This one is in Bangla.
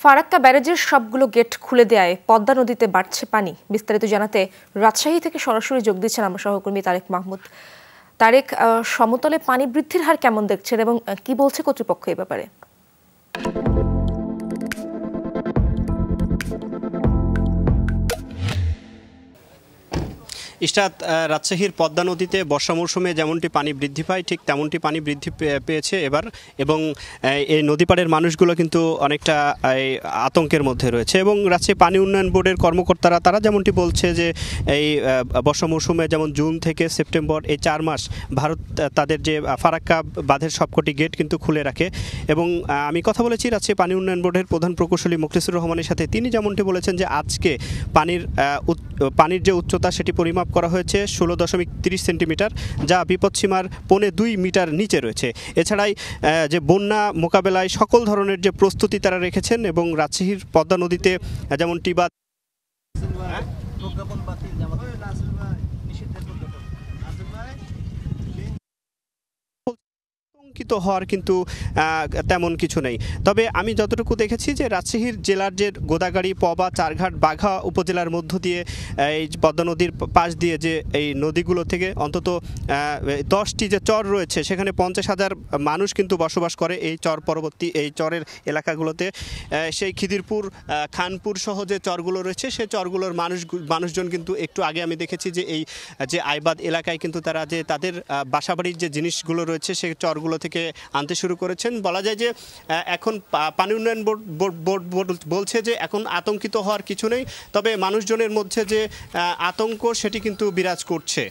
ফারাক্কা ব্যারেজের সবগুলো গেট খুলে দেয়ায় পদ্মা নদীতে বাড়ছে পানি। বিস্তারিত জানাতে রাজশাহী থেকে সরাসরি যোগ দিচ্ছেন আমার সহকর্মী তারেক মাহমুদ। তারেক, সমতলে পানি বৃদ্ধির হার কেমন দেখছেন এবং কি বলছে কর্তৃপক্ষ এ ব্যাপারে? ইশরাত, রাজশাহীর পদ্মা নদীতে বর্ষা মৌসুমে যেমনটি পানি বৃদ্ধি পায় ঠিক তেমনটি পানি বৃদ্ধি পেয়েছে এবার, এবং এই নদীপাড়ের মানুষগুলো কিন্তু অনেকটা আতঙ্কের মধ্যে রয়েছে। এবং রাজশাহী পানি উন্নয়ন বোর্ডের কর্মকর্তারা তারা যেমনটি বলছে যে এই বর্ষা মৌসুমে যেমন জুন থেকে সেপ্টেম্বর এই 4 মাস ভারত তাদের যে ফারাক্কা বাঁধের সবকটি গেট কিন্তু খুলে রাখে। এবং আমি কথা বলেছি রাজশাহী পানি উন্নয়ন বোর্ডের প্রধান প্রকৌশলী মুখলিসুর রহমানের সাথে। তিনি যেমনটি বলেছেন যে আজকে পানির যে উচ্চতা সেটি পরিমাপ করা হয়েছে 16.30 সেন্টিমিটার, যা বিপদসীমার 1.25 মিটার নিচে রয়েছে। এছাড়াই যে বন্যা মোকাবেলায় সকল ধরনের যে প্রস্তুতি তারা রেখেছেন, এবং রাজশাহীর পদ্মা নদীতে যেমন টিবা হওয়ার কিন্তু তেমন কিছু নেই। তবে আমি যতটুকু দেখেছি যে রাজশাহীর জেলার যে গোদাগাড়ি, পবা, চারঘাট, বাঘা উপজেলার মধ্য দিয়ে এই পদ্মা নদীর পাশ দিয়ে যে এই নদীগুলো থেকে অন্তত 10টি যে চর রয়েছে সেখানে 50,000 মানুষ কিন্তু বসবাস করে এই চর পরবর্তী এই চরের এলাকাগুলোতে। সেই খিদিরপুর, খানপুর সহ যে চরগুলো রয়েছে সেই চরগুলোর মানুষজন কিন্তু একটু আগে আমি দেখেছি যে এই যে আইবাদ এলাকায় কিন্তু তারা যে তাদের বাসাবাড়ির যে জিনিসগুলো রয়েছে সেই চরগুলো থেকে আনতে শুরু করেছেন। বলা যায় যে এখন পানি উন্নয়ন বোর্ড বলছে যে এখন আতঙ্কিত হওয়ার কিছু নেই, তবে মানুষজনের মধ্যে যে আতঙ্ক সেটি কিন্তু বিরাজ করছে।